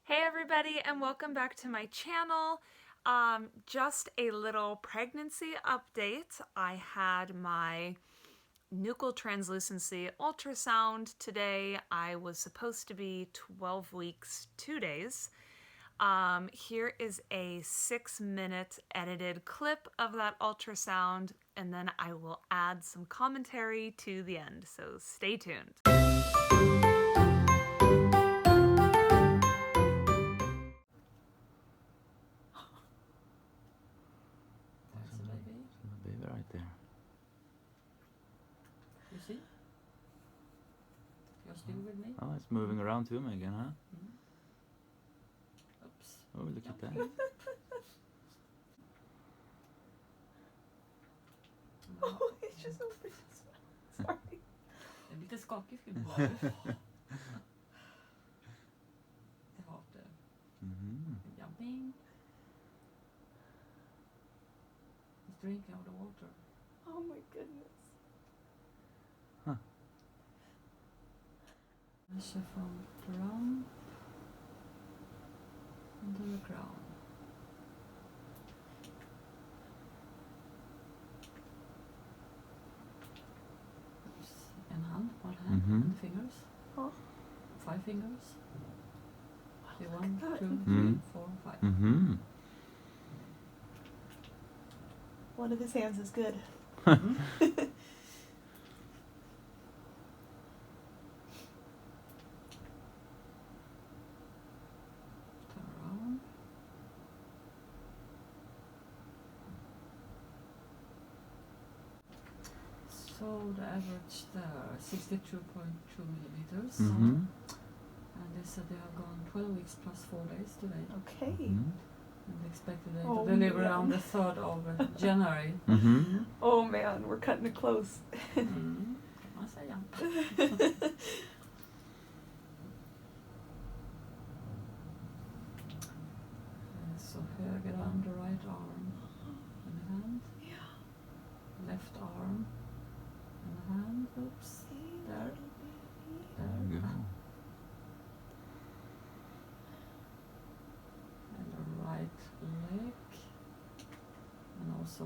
Hey everybody, and welcome back to my channel. Just a little pregnancy update. I had my Nuchal Translucency ultrasound today. I was supposed to be 12 weeks, 2 days. Here is a 6-minute edited clip of that ultrasound, and then I will add some commentary to the end, so stay tuned. Right there. You see? You're still with me? Oh, it's moving around to him again, huh? Oops. Oh, look at that. Oh, it's just open his mouth. Sorry. En lite skakig film var det. Det har det. Jumping. He's drinking out the water. Oh my goodness. Huh. Measure from the rump into the crown. Oops. En hand, one hand, and the fingers. Oh. 5 fingers. Okay, 1, 2, 3, 4, 5. One of his hands is good. Turn around. So the average there, 62.2 millimeters. And they said they have gone 12 weeks plus 4 days today. Okay. And they expected them to deliver on the 3rd of January. Oh man, we're cutting it close. Kan man säga. Så höger arm, right arm and hand. Left arm and hand. Oops. There. There you go. And the right leg. And also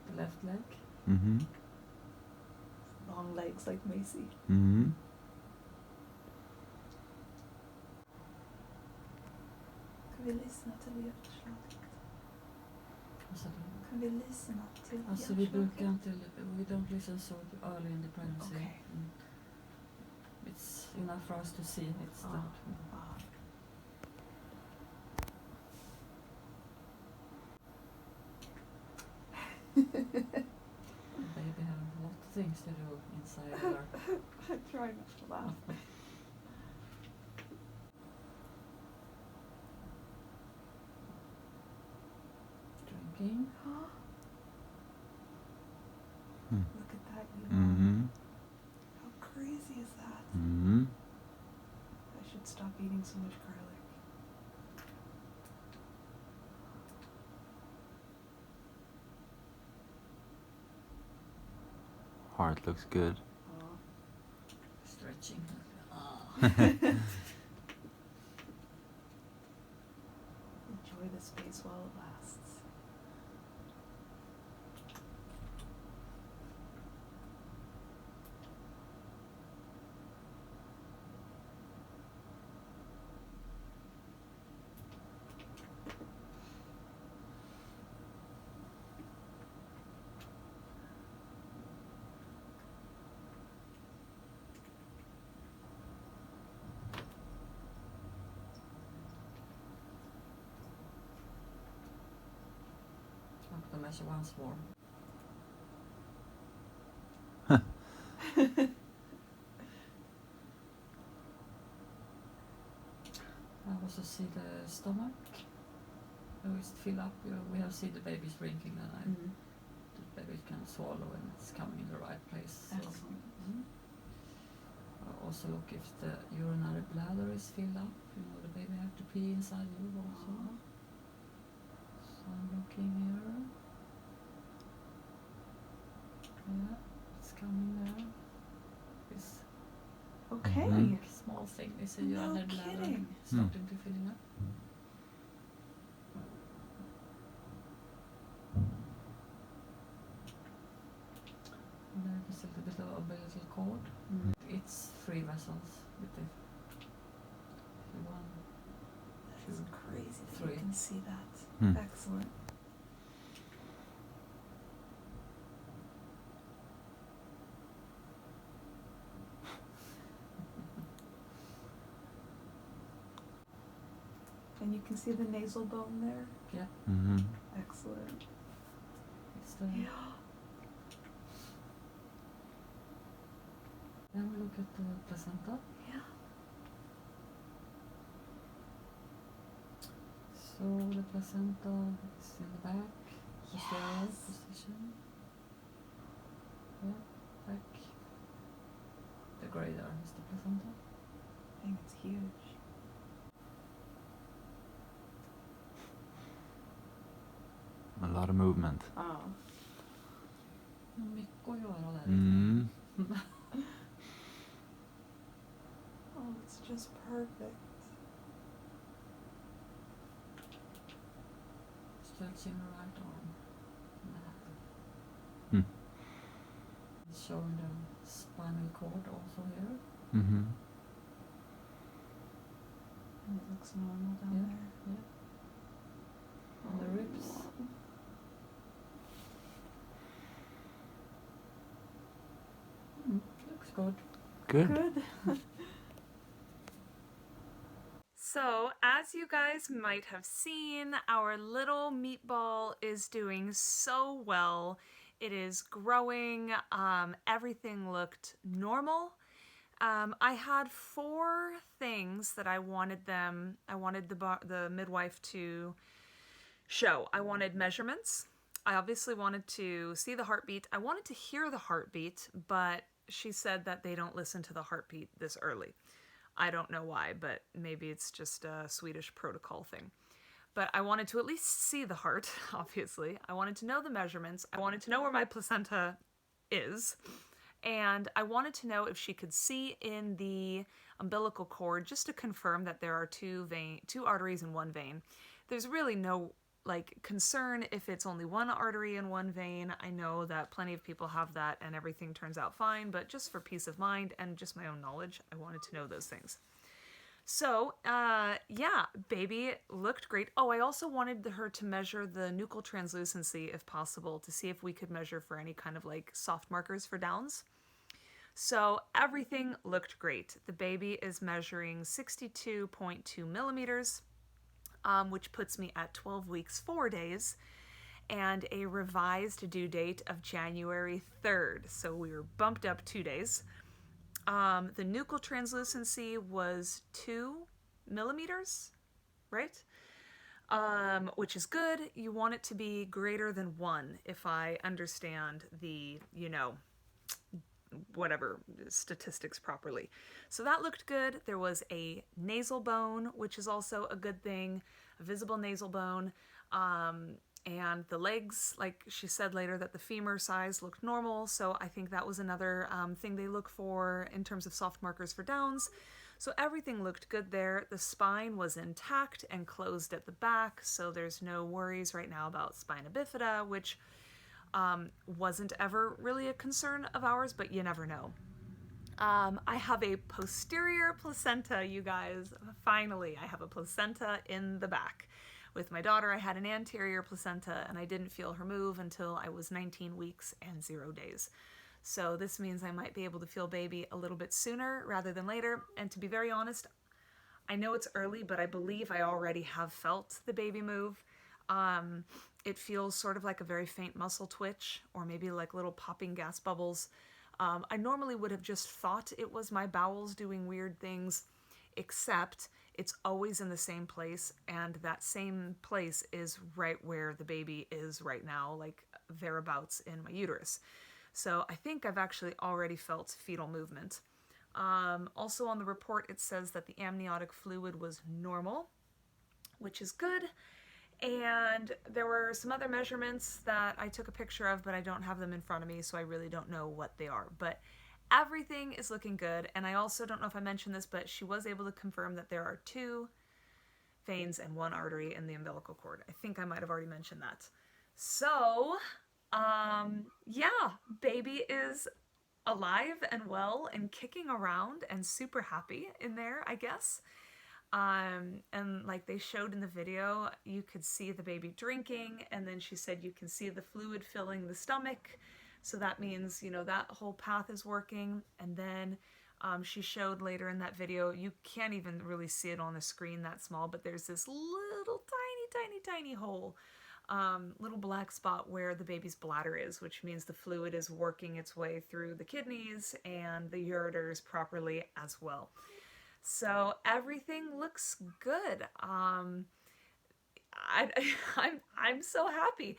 the left leg. Long legs like Macy. Kan vi lyssna till hjärtslaget? Kan vi lyssna till Alltså vi brukar inte, we don't listen so early in the pregnancy. Okay. It's enough for us to see it's that. Baby have a lot of things to do inside her. I try not to laugh. Drinking. Look at that, you How crazy is that? I should stop eating so much garlic. Heart looks good. Stretching. Enjoy the space while it lasts. The measure once more. I also see the stomach. We fill up. We have seen the baby shrinking, and the baby can swallow and it's coming in the right place. So. Excellent. I also look if the urinary bladder is filled up. You know, the baby have to pee inside you also. So I'm looking here. Yeah, it's coming there. It's Okay. small nothing. They say you No are then kidding. starting to filling up. And there is a little bit of umbilical cord. It's 3 vessels with the 1, That's 2, crazy that 3. you can see that. Hmm. Excellent. And you can see the nasal bone there. Yeah, Mm-hmm. Excellent. it's the. Yeah. Then we look at the placenta. Yeah. So the placenta is in the back. Posterior position. Yeah, back. The grey there is the placenta. I think it's huge. A lot of movement. Oh. Mycket att göra där. Mm. Oh, it's just perfect. Stretching the right arm. Hmm. It's showing the spinal cord also here. Mm-hmm. And it looks normal down Yeah. there. Yeah. And the ribs. Looks good. Good. Good. So, as you guys might have seen, our little meatball is doing so well. It is growing. Everything looked normal. I had 4 things that I wanted the midwife to show. I wanted measurements. I obviously wanted to see the heartbeat. I wanted to hear the heartbeat, but she said that they don't listen to the heartbeat this early. I don't know why, but maybe it's just a Swedish protocol thing. But I wanted to at least see the heart, obviously. I wanted to know the measurements. I wanted to know where my placenta is. And I wanted to know if she could see in the umbilical cord, just to confirm that there are 2 arteries and 1 vein. There's really no concern if it's only 1 artery and 1 vein. I know that plenty of people have that and everything turns out fine, but just for peace of mind and just my own knowledge, I wanted to know those things. So, yeah, baby looked great. Oh, I also wanted her to measure the nuchal translucency if possible, to see if we could measure for any kind of soft markers for Downs. So everything looked great. The baby is measuring 62.2 millimeters. Which puts me at 12 weeks, 4 days, and a revised due date of January 3rd. So we were bumped up 2 days. The nuchal translucency was 2 millimeters, right? Which is good. You want it to be greater than 1 if I understand the, whatever statistics properly. So that looked good. There was a nasal bone, which is also a good thing, a visible nasal bone. And the legs, like she said later, that the femur size looked normal. So I think that was another thing they look for in terms of soft markers for Downs. So everything looked good there. The spine was intact and closed at the back. So there's no worries right now about spina bifida, which wasn't ever really a concern of ours, but you never know. I have a posterior placenta, you guys. Finally, I have a placenta in the back. With my daughter, I had an anterior placenta, and I didn't feel her move until I was 19 weeks and 0 days. So this means I might be able to feel baby a little bit sooner rather than later. And to be very honest, I know it's early, but I believe I already have felt the baby move. It feels sort of like a very faint muscle twitch, or maybe like little popping gas bubbles. I normally would have just thought it was my bowels doing weird things, except it's always in the same place, and that same place is right where the baby is right now, like thereabouts in my uterus. So I think I've actually already felt fetal movement. Also on the report, it says that the amniotic fluid was normal, which is good. And there were some other measurements that I took a picture of, but I don't have them in front of me, so I really don't know what they are. But everything is looking good. And I also don't know if I mentioned this, but she was able to confirm that there are 2 veins and 1 artery in the umbilical cord. I think I might have already mentioned that. So, yeah, baby is alive and well and kicking around and super happy in there, I guess. And like they showed in the video, you could see the baby drinking, and then she said you can see the fluid filling the stomach. So that means, you know, that whole path is working. And then she showed later in that video, you can't even really see it on the screen that small, but there's this little tiny hole, little black spot where the baby's bladder is, which means the fluid is working its way through the kidneys and the ureters properly as well. So everything looks good. I'm so happy.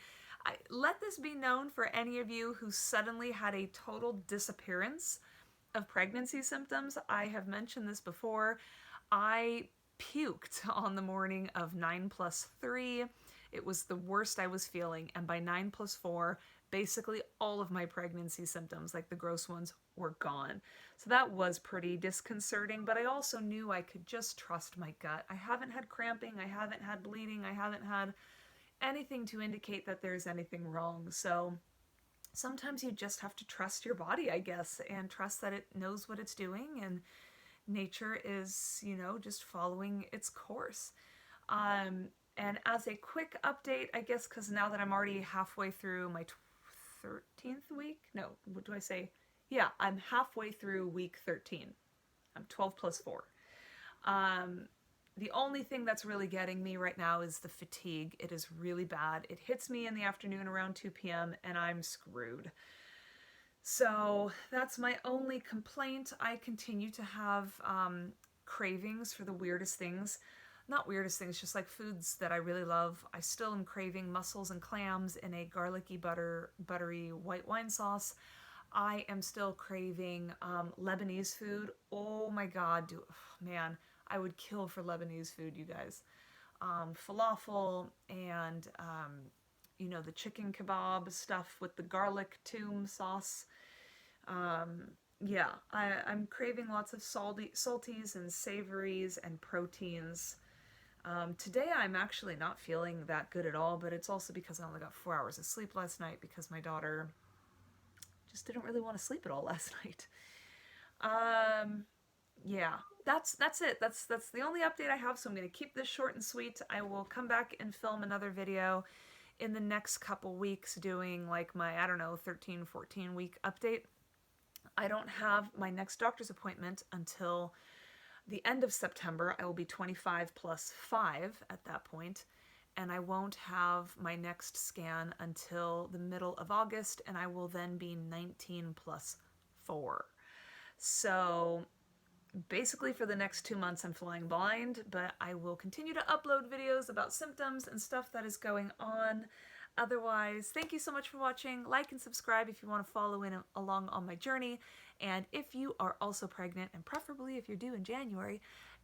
Let this be known for any of you who suddenly had a total disappearance of pregnancy symptoms. I have mentioned this before. I puked on the morning of 9+3. It was the worst I was feeling, and by 9+4, basically all of my pregnancy symptoms, like the gross ones, were gone. So that was pretty disconcerting, but I also knew I could just trust my gut. I haven't had cramping, I haven't had bleeding, I haven't had anything to indicate that there's anything wrong. So sometimes you just have to trust your body, I guess, and trust that it knows what it's doing, and nature is, you know, just following its course. And as a quick update, I guess, because now that I'm already halfway through my 13th week, no, what do I say? Yeah, I'm halfway through week 13. I'm 12+4. The only thing that's really getting me right now is the fatigue. It is really bad. It hits me in the afternoon around 2 p.m. and I'm screwed. So that's my only complaint. I continue to have cravings for the weirdest things. Not weirdest things, just like foods that I really love. I still am craving mussels and clams in a garlicky buttery white wine sauce. I am still craving Lebanese food. Oh my God, man, I would kill for Lebanese food, you guys. Falafel and, you know, the chicken kebab stuff with the garlic toum sauce. Yeah, I'm craving lots of salties and savories and proteins. Today I'm actually not feeling that good at all, but it's also because I only got 4 hours of sleep last night because my daughter just didn't really want to sleep at all last night. Yeah, that's it. That's the only update I have, so I'm going to keep this short and sweet. I will come back and film another video in the next couple weeks doing like my, I don't know, 13, 14 week update. I don't have my next doctor's appointment until the end of September. I will be 25+5 at that point, and I won't have my next scan until the middle of August, and I will then be 19+4. So basically for the next 2 months I'm flying blind, but I will continue to upload videos about symptoms and stuff that is going on. Otherwise, thank you so much for watching. Like and subscribe if you want to follow along on my journey. And if you are also pregnant, and preferably if you're due in January,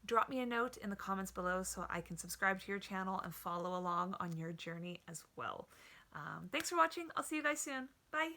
drop me a note in the comments below so I can subscribe to your channel and follow along on your journey as well. Thanks for watching. I'll see you guys soon. Bye.